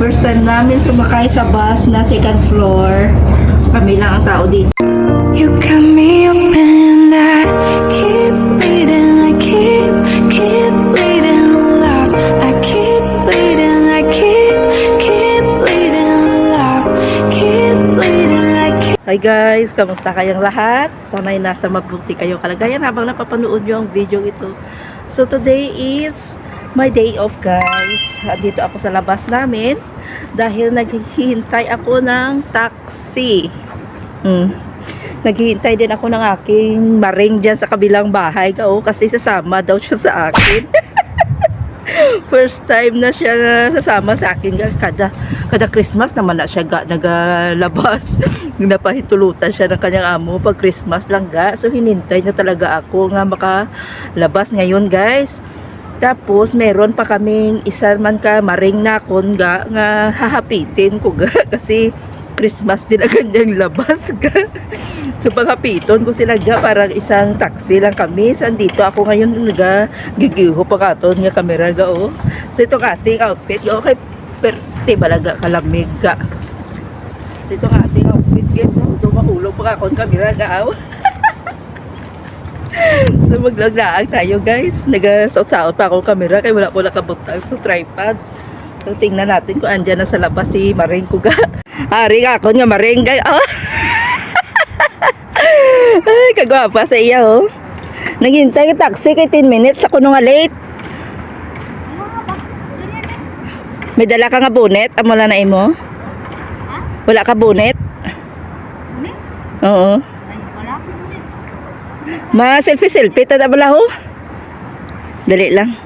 First time namin sumakay sa bus na second floor. Kami lang ang tao dito. You got me open, I keep bleeding, I keep bleeding, love. I keep bleeding, I keep bleeding, love. Keep bleeding, I keep. Hi guys, kamusta kayong lahat? Sana'y nasa mabuti kayong kalagayan habang napapanood nyo ang video ito. So today is my day off guys. Dito ako sa labas namin dahil naghihintay ako ng taxi. Naghihintay din ako ng aking maring dyan sa kabilang bahay kasi sasama daw siya sa akin. First time na siya sasama sa akin. Kada Christmas naman na siya nagalabas. Napahintulutan siya ng kanyang amo pag Christmas lang So hinintay niya talaga ako nga makalabas ngayon guys. Tapos meron pa kaming isa man ka maring nakon nga hahapitin ko kasi Christmas din ang kanyang labas So paghapiton ko sila parang isang taxi lang kami. So andito ako ngayon gigiho pa katon nga kamera So itong ating outfit okay perte balaga kalamig So itong ating outfit guys dumahulog pa kakon kamera So maglaglaag tayo guys. Nagasaot-saot pa akong camera kaya wala ko nakabutang sa tripod. So tingnan natin kung andyan na sa labas si maring ko Ari ako nga maring guys. Ay kagwapa sa iya Naghintay ka taxi kay 10 minutes ako nung late. May dala ka nga bonnet? Amo lang na imo? Wala ka bonnet? Oo. Ma-selfie tada bala ho. Dali lang.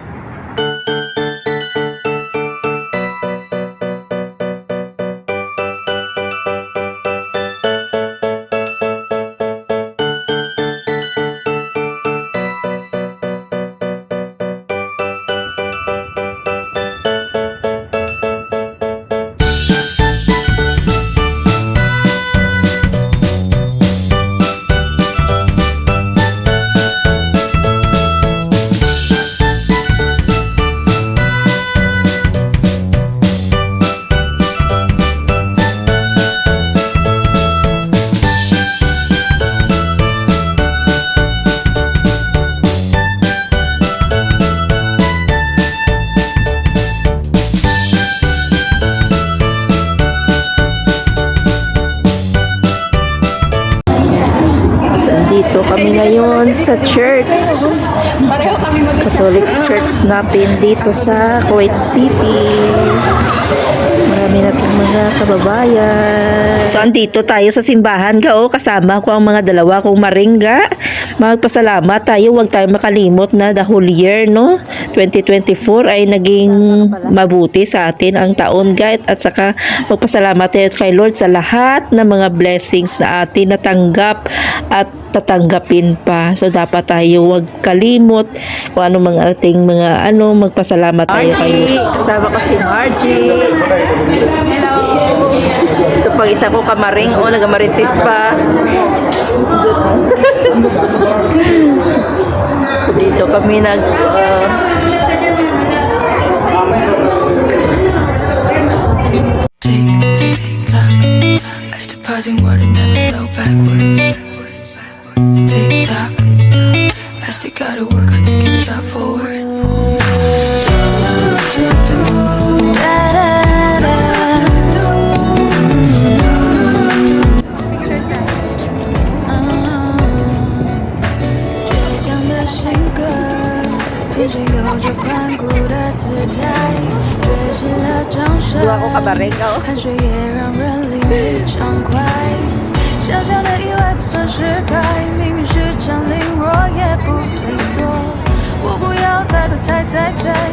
Dito kami ngayon sa church, Catholic Church natin dito sa Kuwait City. Marami na itong mga kababayan. So andito tayo sa simbahan kasama ko ang mga dalawa kong maringga. Magpasalamat tayo, huwag tayo makalimot na the whole year 2024 ay naging mabuti sa atin ang taon at saka magpasalamat tayo kay Lord sa lahat ng mga blessings na atin natanggap at tatanggapin pa. So dapat tayo huwag kalimot kung ano mga ating mga magpasalamat tayo kay Lord. Kasama ko si Margie. Hello. Ito pang isa ko kamaring nagamaritis pa. Dito kami Tick-tock, as the passing water never flow backwards. Tick-tock, I still gotta work hard to get job forward. Dua ko kabareng 汗水也让人淋漓畅快，小小的意外不算失败，命运是降临，若也不退缩。我不要再多猜，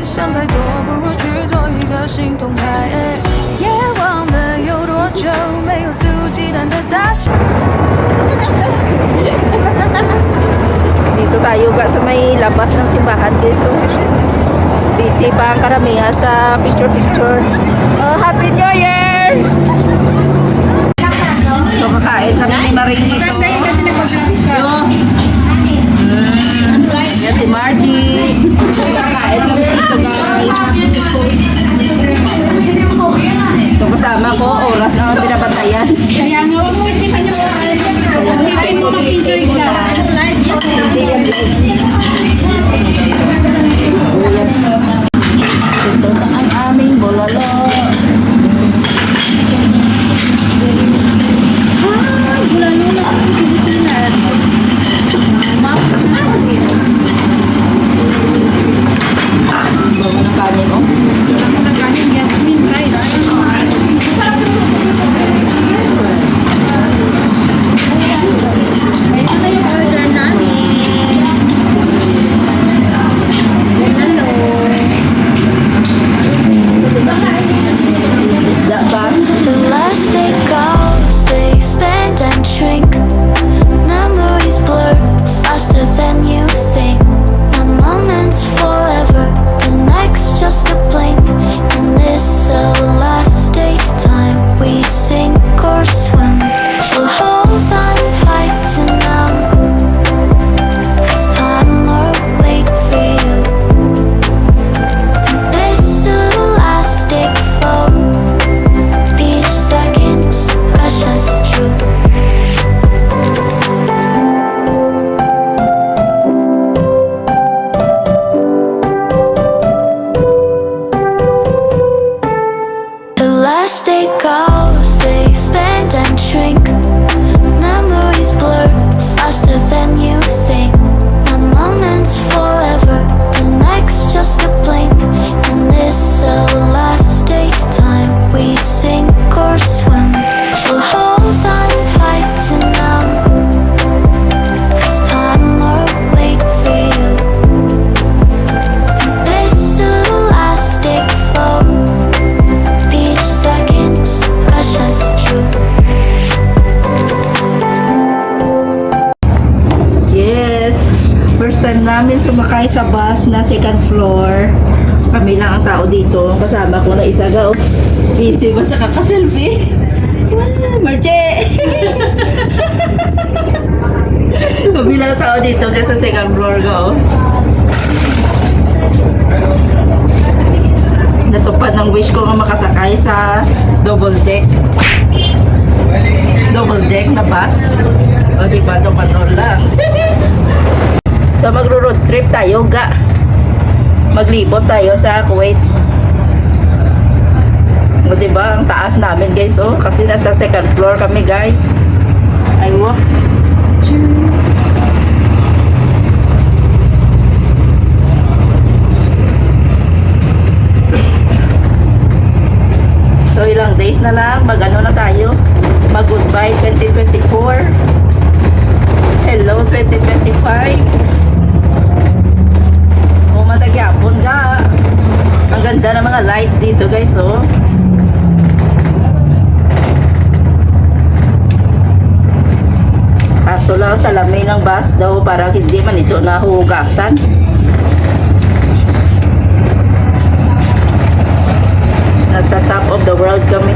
想太多，不如去做一个行动派。也忘了有多久没有肆无忌惮的大笑。 Dito tayo sa may labas ng simbahan guys. So busy pa ang karamihan sa picture. Happy New Year! So kakain kami ni Maring dito. Yan si Margie. Kakain kami dito guys. Ako, oras na ang binabantayan. Kaya nga, huwag mo isipan yung mga isipin mo mag-enjoy ka. Hindi yan live. So, yan. Ito na ang aming bololo. Bulalo na sa Pilipinas. Bago ng kanin, oh. Nakanin Yasmin rice. Ito na yung order namin. Hello. Isda ba? The last day goes, they expand and shrink. Memories blur faster than you think. One moment's forever, the next just a blink. And this the last day time we sink or swim. So hold on tight to now, 'cause time will wait for you. And this the last day flow. Each second's precious, true. The last day goes, they expand and shrink. Memories blur faster than you think. One moment's forever, the next just a blink. And this the last day time we sink or swim. So hold on tight to now, 'cause time will wait for you. And this the last day flow. Each second's precious, true. Yes. First time namin sumakay sa bus na second floor. Kami lang ang tao dito. Kasama ko na isa ga. Busy ba sa kakaselfie? Marche! Kami lang ang tao dito kaya sa second floor ga. Natupad ng wish ko nga makasakay sa double deck. Double deck na bus. O diba, tumanol lang. So magro-road trip tayo ga. Maglibot tayo sa Kuwait. O diba, ang taas namin guys, oh. Kasi nasa second floor kami guys. Aywa. So ilang days na lang, mag-ano na tayo. Mag-goodbye 2024. Hello 2025. O matagyapon ga. Ang ganda ng mga lights dito guys, oh. Kaso lang sa lamay ng bus daw para hindi man ito nahugasan. Nasa top of the world kami.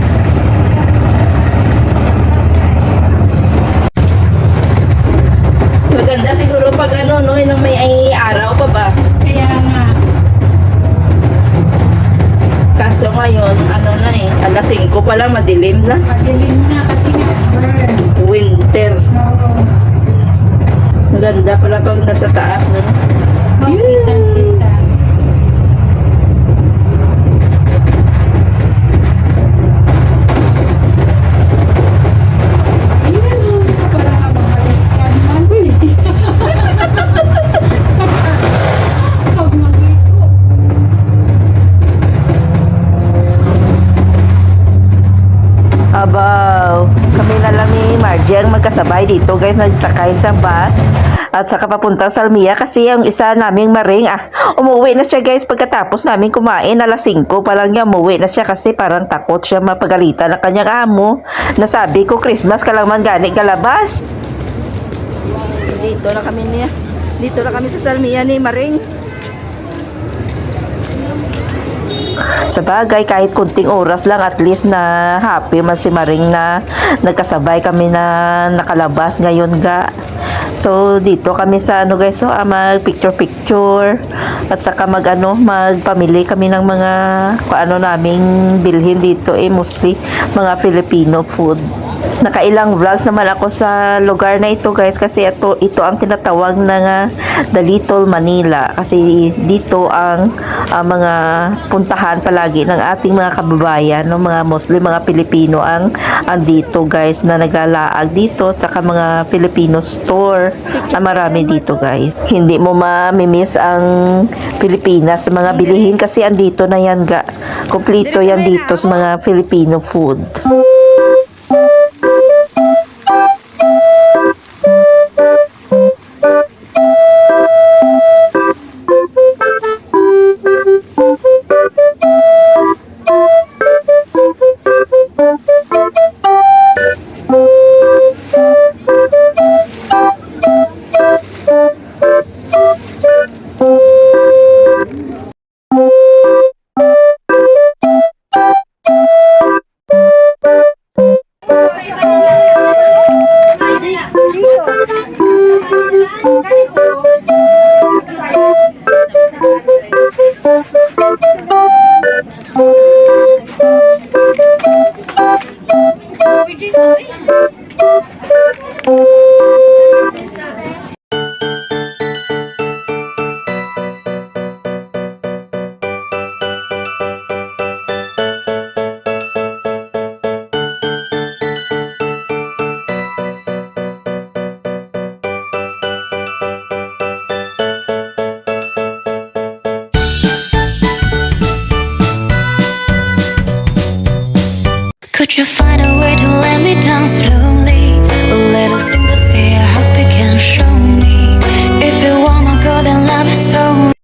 Maganda siguro pag ano, no, nang may araw pa ba? Kaya nga. Kaso ngayon, ano na eh, alas 5 pa lang, madilim na. Padilim na kasi nga burn. Winter. Oo. Maganda pala pag nasa taas, no? Kita. Parang kababalis ka naman. Pag mag-liko. Abaw, kami na lang ni Margie ang magkasabay dito guys, nagsakay sa bus at saka papuntang Salmia kasi ang isa naming maring umuwi na siya guys pagkatapos namin kumain alas 5 pa lang niya umuwi na siya kasi parang takot siya mapagalitan ng kanyang amo. Nasabi ko Christmas ka lang man gani galabas. Dito na kami niya. Dito na kami sa Salmia ni Maring. Sa bagay, kahit kunting oras lang, at least na happy man si Maring na nagkasabay kami na nakalabas ngayon ga. So, dito kami sa ano guys, so mag picture at saka magpamili kami ng mga kung ano naming bilhin dito mostly mga Filipino food. Nakailang vlogs naman ako sa lugar na ito guys kasi ito ang tinatawag na nga The Little Manila kasi dito ang mga puntahan palagi ng ating mga kababayan, no, mga Muslim, mga Pilipino ang andito guys na naglalaag dito at saka mga Filipino store na marami dito guys. Hindi mo mamimiss ang Pilipinas sa mga bilihin kasi andito na yan ga. Kompleto yan dito sa mga Filipino food.